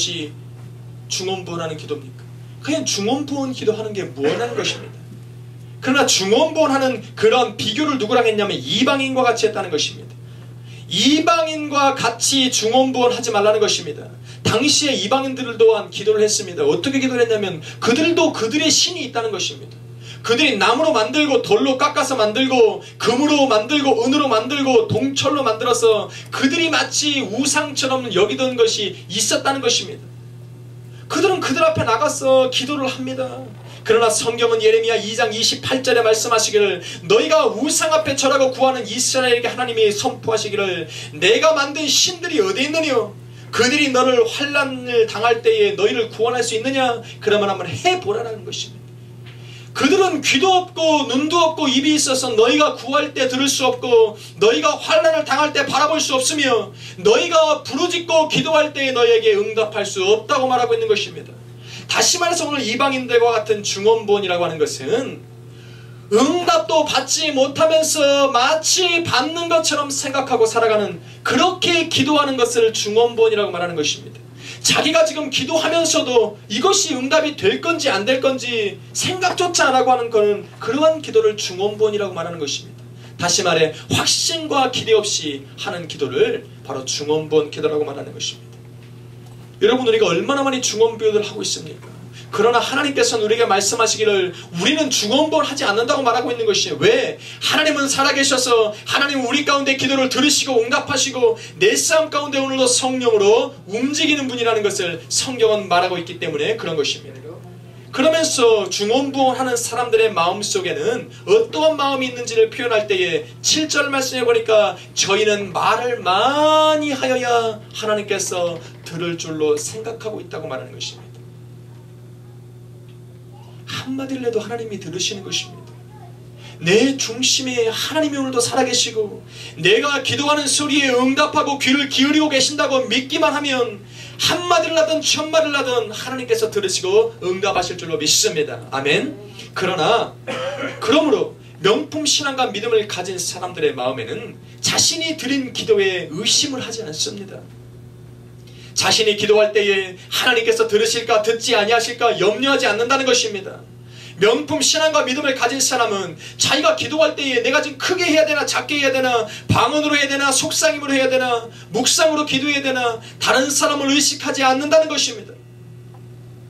것이 중언부언하는 기도입니까? 그냥 중언부언 기도하는 게 무언한 것입니다. 그러나 중언부언하는 그런 비교를 누구랑 했냐면 이방인과 같이 했다는 것입니다. 이방인과 같이 중언부언하지 말라는 것입니다. 당시에 이방인들 또한 기도를 했습니다. 어떻게 기도를 했냐면 그들도 그들의 신이 있다는 것입니다. 그들이 나무로 만들고 돌로 깎아서 만들고 금으로 만들고 은으로 만들고 동철로 만들어서 그들이 마치 우상처럼 여기던 것이 있었다는 것입니다. 그들은 그들 앞에 나가서 기도를 합니다. 그러나 성경은 예레미야 2장 28절에 말씀하시기를 너희가 우상 앞에 절하고 구하는 이스라엘에게 하나님이 선포하시기를 내가 만든 신들이 어디 있느냐? 그들이 너를 환난을 당할 때에 너희를 구원할 수 있느냐? 그러면 한번 해보라는 것입니다. 그들은 귀도 없고 눈도 없고 입이 있어서 너희가 구할 때 들을 수 없고 너희가 환난을 당할 때 바라볼 수 없으며 너희가 부르짖고 기도할 때에 너희에게 응답할 수 없다고 말하고 있는 것입니다. 다시 말해서 오늘 이방인들과 같은 중언부언이라고 하는 것은 응답도 받지 못하면서 마치 받는 것처럼 생각하고 살아가는 그렇게 기도하는 것을 중언부언이라고 말하는 것입니다. 자기가 지금 기도하면서도 이것이 응답이 될 건지 안 될 건지 생각조차 안 하고 하는 것은 그러한 기도를 중언부언이라고 말하는 것입니다. 다시 말해 확신과 기대 없이 하는 기도를 바로 중언부언 기도라고 말하는 것입니다. 여러분 우리가 얼마나 많이 중언부언을 하고 있습니까? 그러나 하나님께서는 우리에게 말씀하시기를 우리는 중언부언 하지 않는다고 말하고 있는 것이에요. 왜? 하나님은 살아계셔서 하나님은 우리 가운데 기도를 들으시고 응답하시고 내 삶 가운데 오늘도 성령으로 움직이는 분이라는 것을 성경은 말하고 있기 때문에 그런 것입니다. 그러면서 중언부언하는 사람들의 마음속에는 어떠한 마음이 있는지를 표현할 때에 7절 말씀해 보니까 저희는 말을 많이 하여야 하나님께서 들을 줄로 생각하고 있다고 말하는 것입니다. 한마디를 해도 하나님이 들으시는 것입니다. 내 중심에 하나님이 오늘도 살아계시고 내가 기도하는 소리에 응답하고 귀를 기울이고 계신다고 믿기만 하면 한마디를 하든 천마디를 하든 하나님께서 들으시고 응답하실 줄로 믿습니다. 아멘. 그러므로 명품 신앙과 믿음을 가진 사람들의 마음에는 자신이 드린 기도에 의심을 하지 않습니다. 자신이 기도할 때에 하나님께서 들으실까 듣지 아니하실까 염려하지 않는다는 것입니다. 명품 신앙과 믿음을 가진 사람은 자기가 기도할 때에 내가 지금 크게 해야 되나 작게 해야 되나 방언으로 해야 되나 속삭임으로 해야 되나 묵상으로 기도해야 되나 다른 사람을 의식하지 않는다는 것입니다.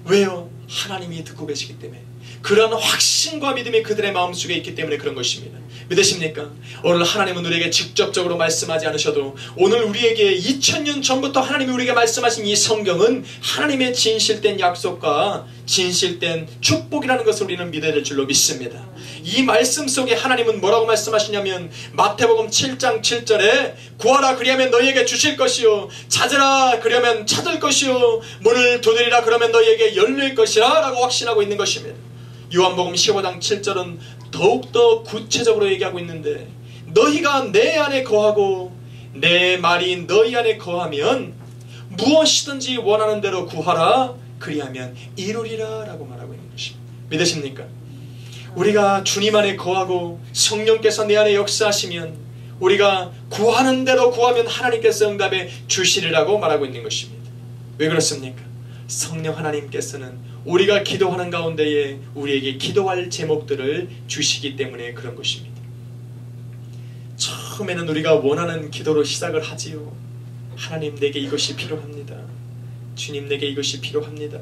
왜요? 하나님이 듣고 계시기 때문에 그런 확신과 믿음이 그들의 마음속에 있기 때문에 그런 것입니다. 믿으십니까? 오늘 하나님은 우리에게 직접적으로 말씀하지 않으셔도 오늘 우리에게 2000년 전부터 하나님이 우리에게 말씀하신 이 성경은 하나님의 진실된 약속과 진실된 축복이라는 것을 우리는 믿어야 될 줄로 믿습니다. 이 말씀 속에 하나님은 뭐라고 말씀하시냐면 마태복음 7장 7절에 구하라 그리하면 너희에게 주실 것이요 찾으라 그러면 찾을 것이요 문을 두드리라 그러면 너희에게 열릴 것이라 라고 확신하고 있는 것입니다. 요한복음 15장 7절은 더욱더 구체적으로 얘기하고 있는데 너희가 내 안에 거하고 내 말이 너희 안에 거하면 무엇이든지 원하는 대로 구하라 그리하면 이루리라 라고 말하고 있는 것입니다. 믿으십니까? 우리가 주님 안에 거하고 성령께서 내 안에 역사하시면 우리가 구하는 대로 구하면 하나님께서 응답해 주시리라고 말하고 있는 것입니다. 왜 그렇습니까? 성령 하나님께서는 우리가 기도하는 가운데에 우리에게 기도할 제목들을 주시기 때문에 그런 것입니다. 처음에는 우리가 원하는 기도로 시작을 하지요. 하나님 내게 이것이 필요합니다. 주님 내게 이것이 필요합니다.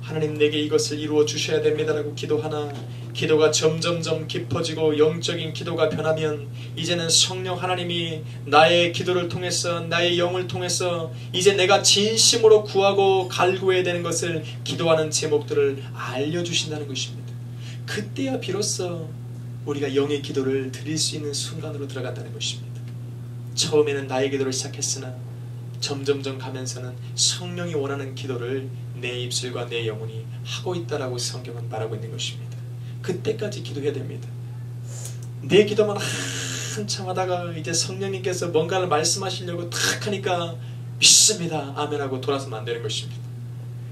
하나님 내게 이것을 이루어 주셔야 됩니다 라고 기도하나 기도가 점점점 깊어지고 영적인 기도가 변하면 이제는 성령 하나님이 나의 기도를 통해서 나의 영을 통해서 이제 내가 진심으로 구하고 갈구해야 되는 것을 기도하는 제목들을 알려주신다는 것입니다. 그때야 비로소 우리가 영의 기도를 드릴 수 있는 순간으로 들어간다는 것입니다. 처음에는 나의 기도를 시작했으나 점점점 가면서는 성령이 원하는 기도를 내 입술과 내 영혼이 하고 있다라고 성경은 말하고 있는 것입니다. 그때까지 기도해야 됩니다. 내 기도만 한참 하다가 이제 성령님께서 뭔가를 말씀하시려고 탁 하니까 믿습니다 아멘 하고 돌아서면 안 되는 것입니다.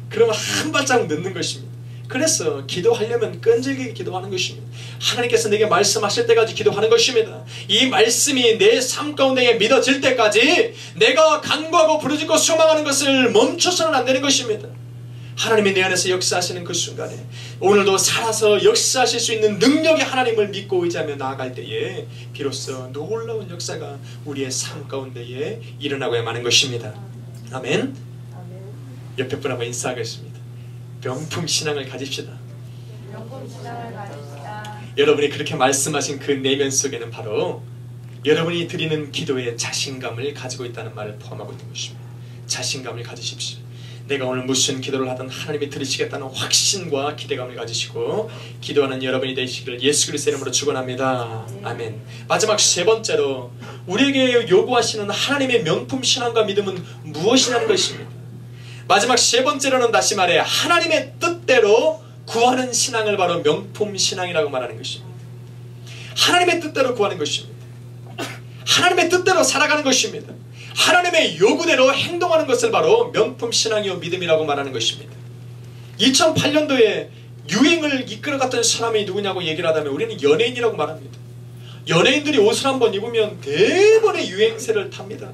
그러면 한 발짝 늦는 것입니다. 그래서 기도하려면 끈질기게 기도하는 것입니다. 하나님께서 내게 말씀하실 때까지 기도하는 것입니다. 이 말씀이 내 삶 가운데 믿어질 때까지 내가 간구하고 부르짖고 소망하는 것을 멈춰서는 안 되는 것입니다. 하나님이 내 안에서 역사하시는 그 순간에 오늘도 살아서 역사하실 수 있는 능력의 하나님을 믿고 의지하며 나아갈 때에 비로소 놀라운 역사가 우리의 삶 가운데에 일어나고야 하는 것입니다. 아멘. 옆에 분 한번 인사하겠습니다. 명품 신앙을 가집시다. 명품 신앙을 가집시다. 여러분이 그렇게 말씀하신 그 내면 속에는 바로 여러분이 드리는 기도에 자신감을 가지고 있다는 말을 포함하고 있는 것입니다. 자신감을 가지십시오. 내가 오늘 무슨 기도를 하든 하나님이 들으시겠다는 확신과 기대감을 가지시고 기도하는 여러분이 되시기를 예수 그리스도의 이름으로 축원합니다. 아멘. 마지막 세 번째로 우리에게 요구하시는 하나님의 명품 신앙과 믿음은 무엇이냐는 것입니다. 마지막 세 번째로는 다시 말해 하나님의 뜻대로 구하는 신앙을 바로 명품 신앙이라고 말하는 것입니다. 하나님의 뜻대로 구하는 것입니다. 하나님의 뜻대로 살아가는 것입니다. 하나님의 요구대로 행동하는 것을 바로 명품 신앙이요 믿음이라고 말하는 것입니다. 2008년도에 유행을 이끌어갔던 사람이 누구냐고 얘기를 하다면 우리는 연예인이라고 말합니다. 연예인들이 옷을 한번 입으면 대번에 유행세를 탑니다.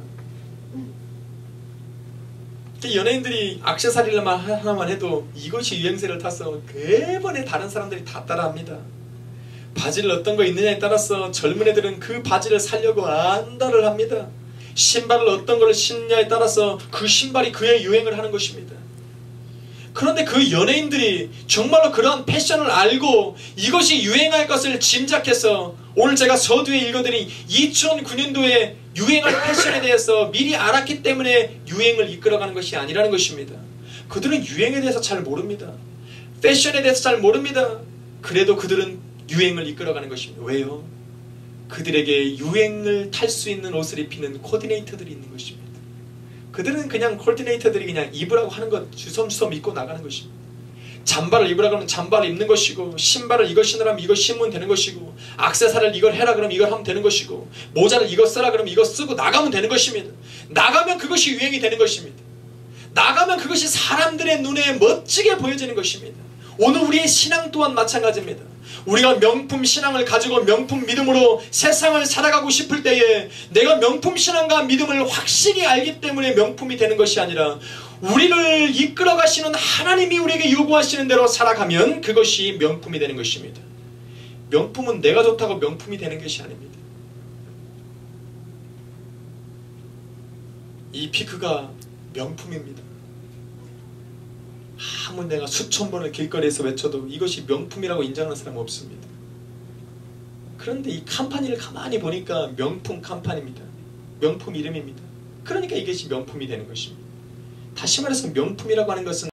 연예인들이 액세서리만 하나만 해도 이것이 유행세를 타서 대번에 다른 사람들이 다 따라합니다. 바지를 어떤 거 입느냐에 따라서 젊은 애들은 그 바지를 사려고 안달을 합니다. 신발을 어떤 걸 신느냐에 따라서 그 신발이 그의 유행을 하는 것입니다. 그런데 그 연예인들이 정말로 그러한 패션을 알고 이것이 유행할 것을 짐작해서 오늘 제가 서두에 읽어드린 2009년도에 유행할 패션에 대해서 미리 알았기 때문에 유행을 이끌어가는 것이 아니라는 것입니다. 그들은 유행에 대해서 잘 모릅니다. 패션에 대해서 잘 모릅니다. 그래도 그들은 유행을 이끌어가는 것입니다. 왜요? 그들에게 유행을 탈 수 있는 옷을 입히는 코디네이터들이 있는 것입니다. 그들은 그냥 코디네이터들이 그냥 입으라고 하는 것 주섬주섬 입고 나가는 것입니다. 잠바를 입으라고 하면 잠바를 입는 것이고 신발을 이거 신으라면 이거 신으면 되는 것이고 액세서리를 이걸 해라 그러면 이걸 하면 되는 것이고 모자를 이거 쓰라 그러면 이거 쓰고 나가면 되는 것입니다. 나가면 그것이 유행이 되는 것입니다. 나가면 그것이 사람들의 눈에 멋지게 보여지는 것입니다. 오늘 우리의 신앙 또한 마찬가지입니다. 우리가 명품 신앙을 가지고 명품 믿음으로 세상을 살아가고 싶을 때에 내가 명품 신앙과 믿음을 확실히 알기 때문에 명품이 되는 것이 아니라 우리를 이끌어 가시는 하나님이 우리에게 요구하시는 대로 살아가면 그것이 명품이 되는 것입니다. 명품은 내가 좋다고 명품이 되는 것이 아닙니다. 이 피크가 명품입니다. 아무 내가 수천 번을 길거리에서 외쳐도 이것이 명품이라고 인정하는 사람은 없습니다. 그런데 이 컴퍼니를 가만히 보니까 명품 컴퍼니입니다. 명품 이름입니다. 그러니까 이것이 명품이 되는 것입니다. 다시 말해서 명품이라고 하는 것은